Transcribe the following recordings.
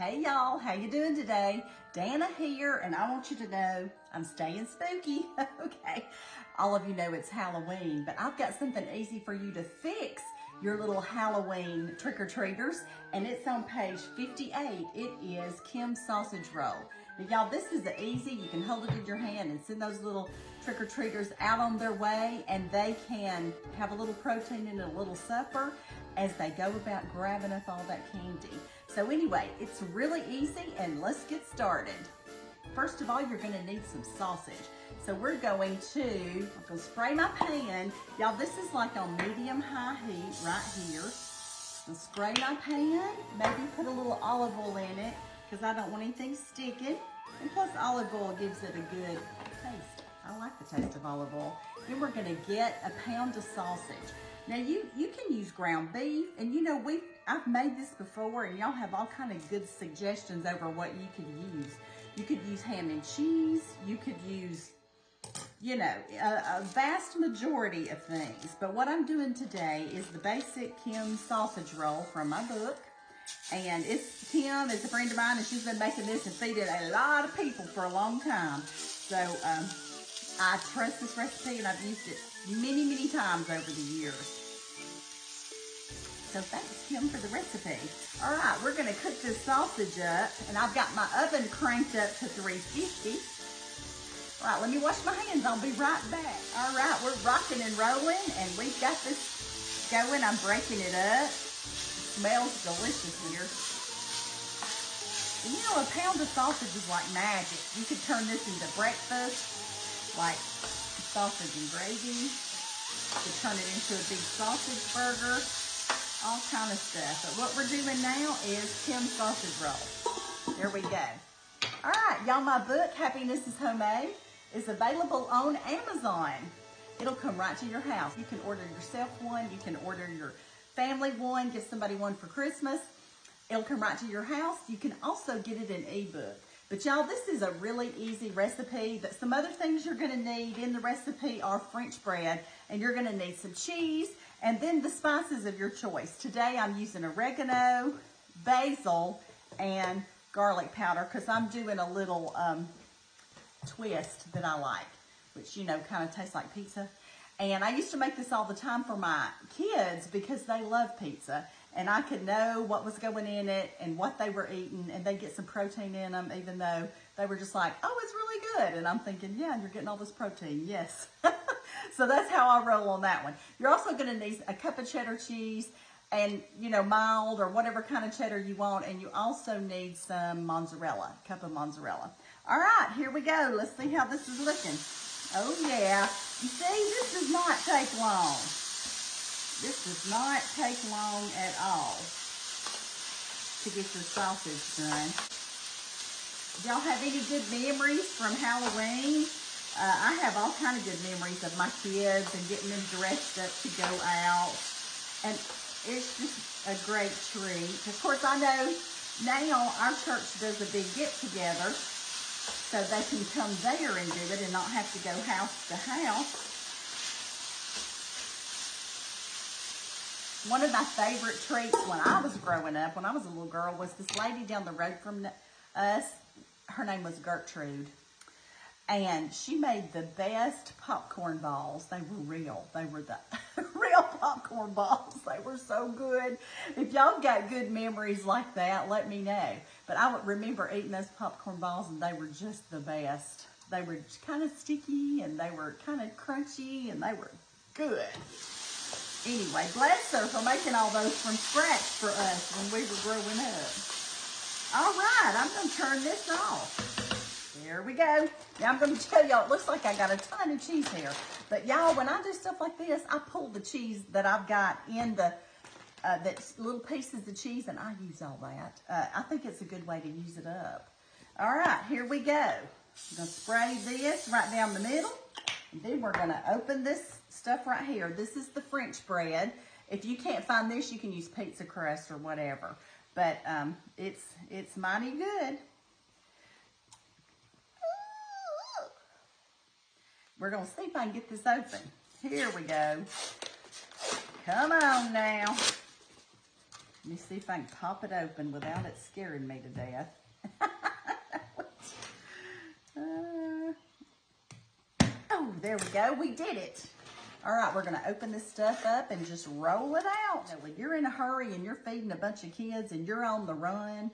Hey y'all, how you doing today? Dana here, and I want you to know I'm staying spooky. Okay, all of you know it's Halloween, but I've got something easy for you to fix your little Halloween trick-or-treaters, and it's on page 58. It is Kim's sausage roll. Now y'all, this is easy. You can hold it in your hand and send those little trick-or-treaters out on their way, and they can have a little protein and a little supper as they go about grabbing up all that candy. So anyway, it's really easy, and let's get started. First of all, you're gonna need some sausage. So I'm gonna spray my pan. Y'all, this is like on medium-high heat right here. I'll spray my pan, maybe put a little olive oil in it, because I don't want anything sticking. And plus olive oil gives it a good taste. I like the taste of olive oil. Then we're gonna get a pound of sausage. Now you can use ground beef, and you know, I've made this before, and y'all have all kind of good suggestions over what you could use. You could use ham and cheese, you could use, you know, a vast majority of things. But what I'm doing today is the basic Kim sausage roll from my book. And Kim is a friend of mine, and she's been making this and feeding a lot of people for a long time. So I trust this recipe, and I've used it many, many times over the years. So thanks, Kim, for the recipe. All right, we're gonna cook this sausage up, and I've got my oven cranked up to 350. All right, let me wash my hands. I'll be right back. All right, we're rocking and rolling, and we've got this going. I'm breaking it up. It smells delicious here. And you know, a pound of sausage is like magic. You could turn this into breakfast, like sausage and gravy. You could turn it into a big sausage burger. All kind of stuff. But what we're doing now is Kim's sausage roll. There we go. All right, y'all, my book, Happiness is Homemade, is available on Amazon. It'll come right to your house. You can order yourself one. You can order your family one, get somebody one for Christmas. It'll come right to your house. You can also get it in ebook. But y'all, this is a really easy recipe. But some other things you're gonna need in the recipe are French bread, and you're gonna need some cheese, and then the spices of your choice. Today I'm using oregano, basil, and garlic powder, because I'm doing a little twist that I like, which, you know, kind of tastes like pizza. And I used to make this all the time for my kids because they love pizza. And I could know what was going in it and what they were eating, and they get some protein in them, even though they were just like, oh, it's really good. And I'm thinking, yeah, you're getting all this protein, yes. So that's how I roll on that one. You're also gonna need a cup of cheddar cheese, and, you know, mild or whatever kind of cheddar you want. And you also need some mozzarella, a cup of mozzarella. All right, here we go. Let's see how this is looking. Oh yeah, you see, this does not take long. This does not take long at all to get your sausage done. Y'all have any good memories from Halloween? I have all kind of good memories of my kids and getting them dressed up to go out. And it's just a great treat. Of course, I know now our church does a big get-together, so they can come there and do it and not have to go house to house. One of my favorite treats when I was growing up, when I was a little girl, was this lady down the road from us. Her name was Gertrude. And she made the best popcorn balls. They were real. They were the real popcorn balls. They were so good. If y'all got good memories like that, let me know. But I would remember eating those popcorn balls, and they were just the best. They were kind of sticky, and they were kind of crunchy, and they were good. Anyway, bless her for making all those from scratch for us when we were growing up. All right, I'm going to turn this off. There we go. Now I'm going to tell y'all, it looks like I got a ton of cheese here. But y'all, when I do stuff like this, I pull the cheese that I've got in the that's little pieces of cheese, and I use all that. I think it's a good way to use it up. All right, here we go. I'm going to spray this right down the middle. And then we're going to open this stuff right here. This is the French bread. If you can't find this, you can use pizza crust or whatever. But it's mighty good. We're going to see if I can get this open. Here we go. Come on now. Let me see if I can pop it open without it scaring me to death. Oh, there we go. We did it. All right, we're going to open this stuff up and just roll it out. Now, when you're in a hurry and you're feeding a bunch of kids and you're on the run,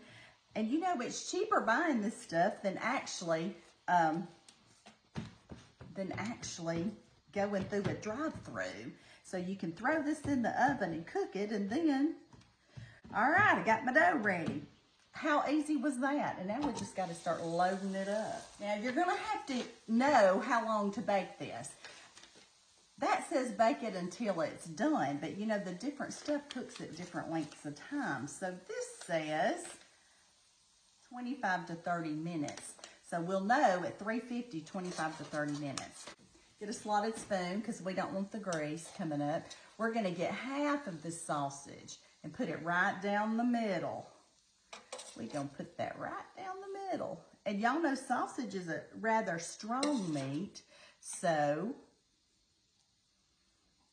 and you know it's cheaper buying this stuff than actually going through a drive-through. So you can throw this in the oven and cook it, and then, all right, I got my dough ready. How easy was that? And now we just got to start loading it up. Now you're going to have to know how long to bake this. That says bake it until it's done, but you know, the different stuff cooks at different lengths of time. So this says 25 to 30 minutes. So we'll know at 350, 25 to 30 minutes. Get a slotted spoon because we don't want the grease coming up. We're going to get half of this sausage and put it right down the middle. We're going to put that right down the middle. And y'all know sausage is a rather strong meat, so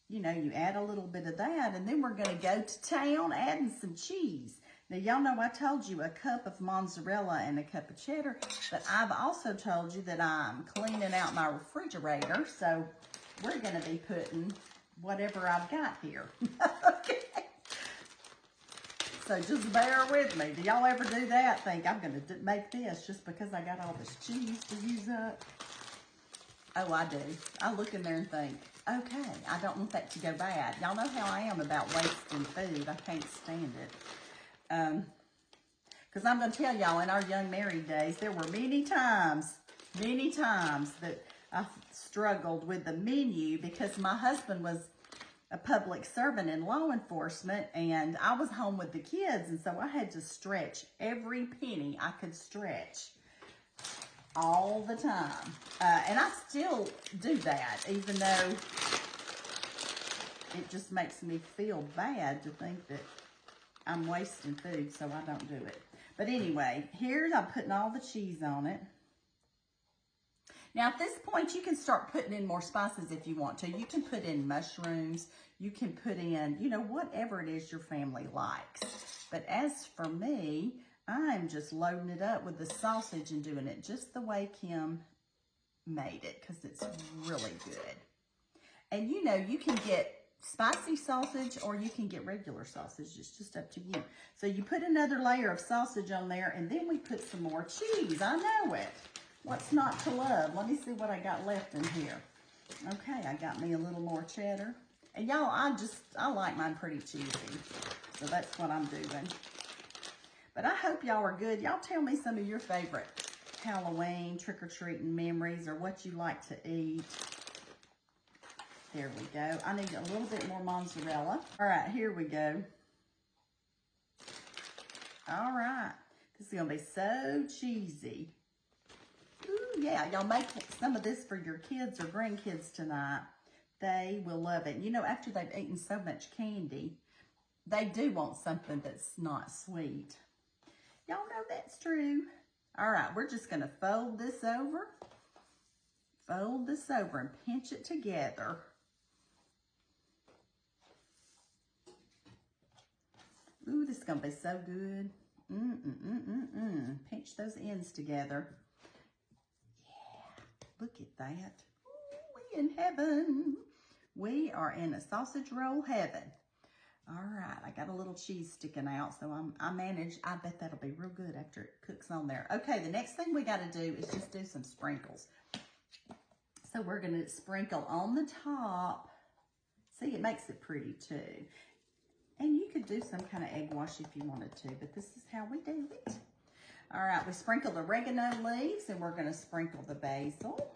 you know, you add a little bit of that, and then we're going to go to town adding some cheese. Now, y'all know I told you a cup of mozzarella and a cup of cheddar, but I've also told you that I'm cleaning out my refrigerator, so we're going to be putting whatever I've got here. Okay. So just bear with me. Do y'all ever do that? Think I'm going to make this just because I got all this cheese to use up? Oh, I do. I look in there and think, okay, I don't want that to go bad. Y'all know how I am about wasting food. I can't stand it. Because I'm going to tell y'all, in our young married days, there were many times that I struggled with the menu because my husband was a public servant in law enforcement, and I was home with the kids, and so I had to stretch every penny I could stretch all the time. And I still do that, even though it just makes me feel bad to think that I'm wasting food, so I don't do it. But anyway, here I'm putting all the cheese on it. Now at this point, you can start putting in more spices if you want to. You can put in mushrooms. You can put in, you know, whatever it is your family likes. But as for me, I'm just loading it up with the sausage and doing it just the way Kim made it, because it's really good. And you know, you can get spicy sausage or you can get regular sausage. It's just up to you. So you put another layer of sausage on there, and then we put some more cheese. I know it. What's not to love? Let me see what I got left in here. Okay, I got me a little more cheddar. And y'all, I like mine pretty cheesy. So that's what I'm doing. But I hope y'all are good. Y'all tell me some of your favorite Halloween trick-or-treating memories, or what you like to eat. There we go. I need a little bit more mozzarella. All right, here we go. All right. This is going to be so cheesy. Ooh, yeah. Y'all make some of this for your kids or grandkids tonight. They will love it. You know, after they've eaten so much candy, they do want something that's not sweet. Y'all know that's true. All right, we're just going to fold this over and pinch it together. Ooh, this is going to be so good. Pinch those ends together. Yeah, look at that. Ooh, we in heaven. We are in a sausage roll heaven. All right, I got a little cheese sticking out, so I bet that'll be real good after it cooks on there. Okay, the next thing we got to do is just do some sprinkles. So we're going to sprinkle on the top. See, it makes it pretty too. And you could do some kind of egg wash if you wanted to, but this is how we do it. All right, we sprinkled oregano leaves, and we're going to sprinkle the basil.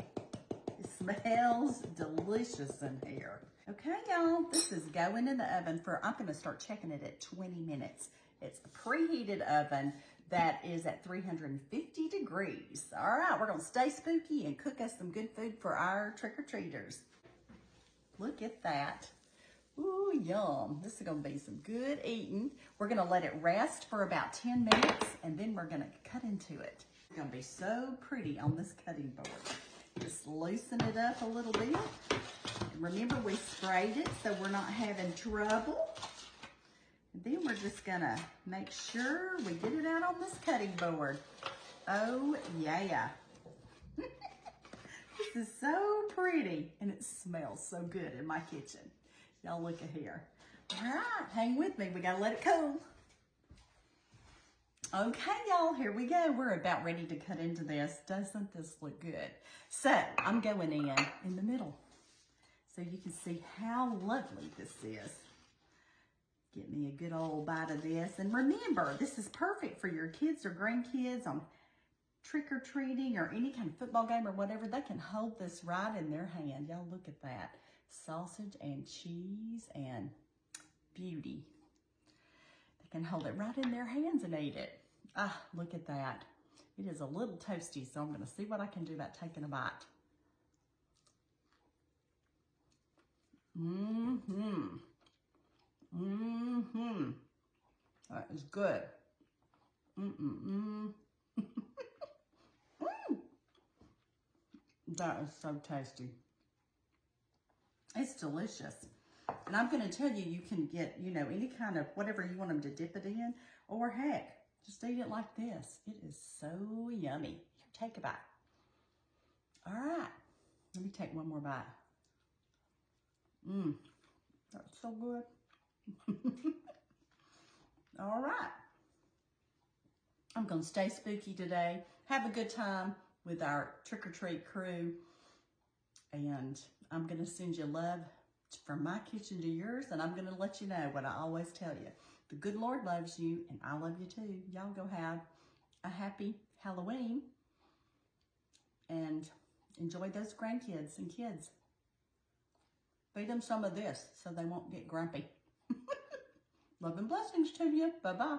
It smells delicious in here. Okay, y'all, this is going in the oven for, I'm going to start checking it at 20 minutes. It's a preheated oven that is at 350 degrees. All right, we're going to stay spooky and cook us some good food for our trick-or-treaters. Look at that. Ooh, yum. This is going to be some good eating. We're going to let it rest for about 10 minutes, and then we're going to cut into it. It's going to be so pretty on this cutting board. Just loosen it up a little bit. Remember, we sprayed it so we're not having trouble. And then we're just gonna make sure we get it out on this cutting board. Oh yeah. This is so pretty and it smells so good in my kitchen. Y'all look at here. All right, hang with me. We gotta let it cool. Okay, y'all, here we go. We're about ready to cut into this. Doesn't this look good? So I'm going in the middle so you can see how lovely this is. Get me a good old bite of this. And remember, this is perfect for your kids or grandkids on trick-or-treating or any kind of football game or whatever. They can hold this right in their hand. Y'all look at that. Sausage and cheese and beauty. They can hold it right in their hands and eat it. Ah, look at that. It is a little toasty, so I'm going to see what I can do about taking a bite. Mm-hmm. Mm-hmm. That is good. Mm-mm-mm. Mm. That is so tasty. It's delicious. And I'm going to tell you, you can get, you know, any kind of whatever you want them to dip it in, or heck, just eat it like this. It is so yummy. Here, take a bite. All right. Let me take one more bite. Mmm. That's so good. All right. I'm going to stay spooky today. Have a good time with our trick-or-treat crew. And I'm going to send you love from my kitchen to yours. And I'm going to let you know what I always tell you. The good Lord loves you, and I love you too. Y'all go have a happy Halloween and enjoy those grandkids and kids. Feed them some of this so they won't get grumpy. Love and blessings to you. Bye-bye.